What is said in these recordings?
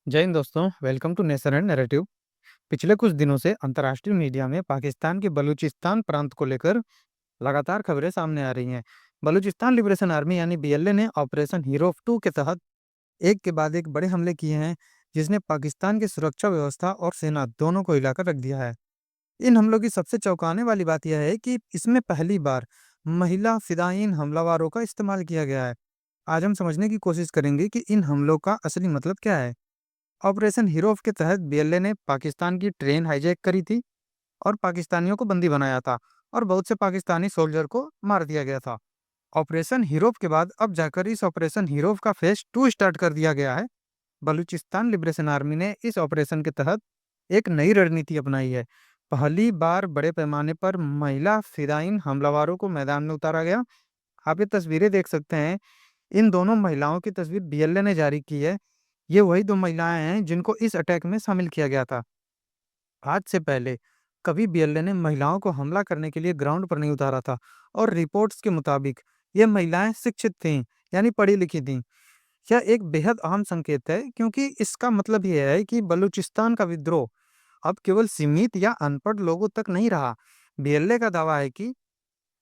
जय हिंद दोस्तों, welcome to nation and narrative. पिछले कुछ दिनों से अंतर्राष्ट्रीय मीडिया में पाकिस्तान के बलूचिस्तान प्रांत को लेकर लगातार खबरें सामने आ रही हैं। बलूचिस्तान लिबरेशन आर्मी यानी बीएलए ने ऑपरेशन हीरो 2 के तहत एक के बाद एक बड़े हमले किए हैं, जिसने पाकिस्तान की सुरक्षा व्यवस्था और सेना दोनों को हिलाकर रख दिया है। इन हमलों की सबसे चौंकाने वाली बात यह है कि इसमें पहली बार महिला फिदायीन हमलावरों का इस्तेमाल किया गया है। आज हम समझने की कोशिश करेंगे कि इन हमलों का असली मतलब क्या है। ऑपरेशन हीरो के तहत बीएलए ने पाकिस्तान की ट्रेन हाईजैक करी थी और पाकिस्तानियों को बंदी बनाया था और बहुत से पाकिस्तानी सोल्जर को मार दिया गया था। ऑपरेशन हीरो के बाद अब जाकर इस ऑपरेशन हीरो का फेज 2 स्टार्ट कर दिया गया है। बलूचिस्तान लिबरेशन आर्मी ने इस ऑपरेशन के तहत एक नई रणनीति अपनाई है। पहली बार बड़े पैमाने पर महिला फिदायीन हमलावरों को मैदान में उतारा गया। आप ये तस्वीरें देख सकते हैं। इन दोनों महिलाओं की तस्वीर बीएलए ने जारी की है। ये वही 2 महिलाएँ हैं जिनको इस अटैक में शामिल किया गया था। आज से पहले कभी बीएलए ने महिलाओं को हमला करने के लिए ग्राउंड पर नहीं उतारा था और रिपोर्ट्स के मुताबिक ये महिलाएँ शिक्षित थीं, यानी पढ़ी-लिखी थीं। यह एक बेहद अहम संकेत है, क्योंकि इसका मतलब ये है कि बलूचिस्तान का विद्रोह अब केवल सीमित या अनपढ़ लोगों तक नहीं रहा। बीएलए का दावा है कि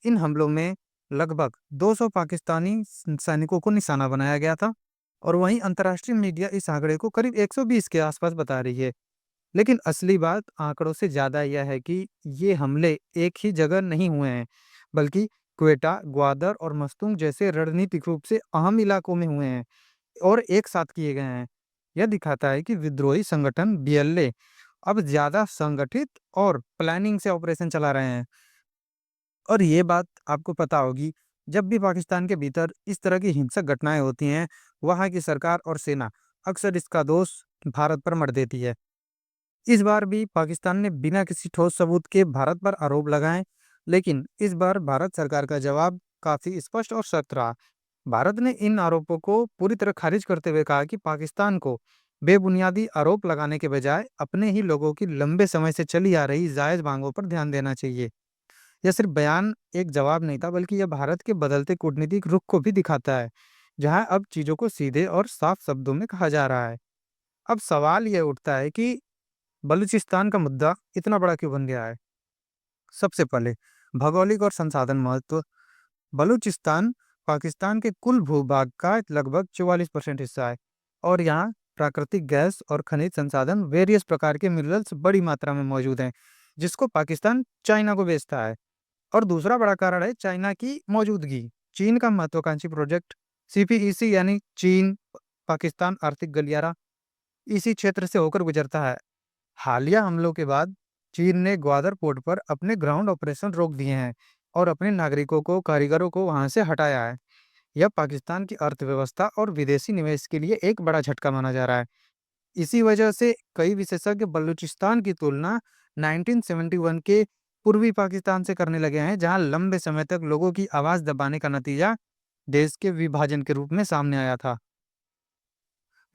इन हमलों में लगभग 200 पाकिस्तानी सैनिकों को निशाना बनाया गया था और वहीं अंतर्राष्ट्रीय मीडिया इस आंकड़े को करीब 120 के आसपास बता रही है। लेकिन असली बात आंकड़ों से ज़्यादा यह है कि ये हमले एक ही जगह नहीं हुए हैं, बल्कि क्वेटा, ग्वादर और मस्तूंग जैसे रणनीतिक रूप से अहम इलाकों में हुए हैं और एक साथ किए गए हैं। यह दिखाता है कि विद्रोही संगठन बीएलए अब ज़्यादा संगठित और प्लानिंग से ऑपरेशन चला रहे हैं। और ये बात आपको पता होगी, जब भी पाकिस्तान के भीतर इस तरह की हिंसक घटनाएं होती हैं, वहाँ की सरकार और सेना अक्सर इसका दोष भारत पर मढ़ देती है। इस बार भी पाकिस्तान ने बिना किसी ठोस सबूत के भारत पर आरोप लगाए, लेकिन इस बार भारत सरकार का जवाब काफी स्पष्ट और सख्त रहा। भारत ने इन आरोपों को पूरी तरह खारिज करते हुए कहा कि पाकिस्तान को बेबुनियादी आरोप लगाने के बजाय अपने ही लोगों की लंबे समय से चली आ रही जायज मांगों पर ध्यान देना चाहिए। यह सिर्फ बयान एक जवाब नहीं था, बल्कि यह भारत के बदलते कूटनीतिक रुख को भी दिखाता है, जहां अब चीजों को सीधे और साफ शब्दों में कहा जा रहा है। अब सवाल यह उठता है कि बलूचिस्तान का मुद्दा इतना बड़ा क्यों बन गया है। सबसे पहले भौगोलिक और संसाधन महत्व। बलूचिस्तान पाकिस्तान के कुल भूभाग का लगभग 44% हिस्सा है और यहाँ प्राकृतिक गैस और खनिज संसाधन वेरियस प्रकार के मिनरल्स बड़ी मात्रा में मौजूद हैं, जिसको पाकिस्तान चाइना को बेचता है। और दूसरा बड़ा कारण है चाइना की मौजूदगी। चीन का महत्वाकांक्षी प्रोजेक्ट सीपीईसी यानी चीन पाकिस्तान आर्थिक गलियारा इसी क्षेत्र से होकर गुजरता है। हालिया हमलों के बाद चीन ने ग्वादर पोर्ट पर अपने ग्राउंड ऑपरेशन रोक दिए हैं और अपने नागरिकों को कारीगरों को वहां से हटाया है। यह पाकिस्तान की अर्थव्यवस्था और विदेशी निवेश के लिए एक बड़ा झटका माना जा रहा है। इसी वजह से कई विशेषज्ञ बलूचिस्तान की तुलना 1971 के पूर्वी पाकिस्तान से करने लगे हैं, जहां लंबे समय तक लोगों की आवाज दबाने का नतीजा देश के विभाजन के रूप में सामने आया था।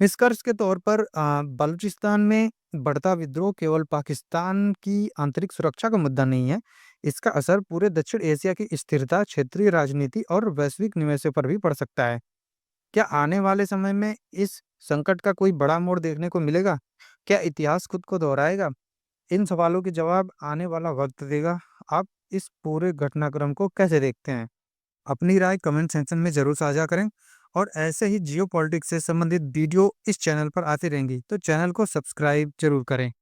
निष्कर्ष के तौर पर बलूचिस्तान में बढ़ता विद्रोह केवल पाकिस्तान की आंतरिक सुरक्षा का मुद्दा नहीं है। इसका असर पूरे दक्षिण एशिया की स्थिरता, क्षेत्रीय राजनीति और वैश्विक निवेशों पर भी पड़ सकता है। क्या आने वाले समय में इस संकट का कोई बड़ा मोड़ देखने को मिलेगा? क्या इतिहास खुद को दोहराएगा? इन सवालों के जवाब आने वाला वक्त देगा। आप इस पूरे घटनाक्रम को कैसे देखते हैं? अपनी राय कमेंट सेक्शन में जरूर साझा करें और ऐसे ही जियो पॉलिटिक्स से संबंधित वीडियो इस चैनल पर आती रहेंगी, तो चैनल को सब्सक्राइब जरूर करें।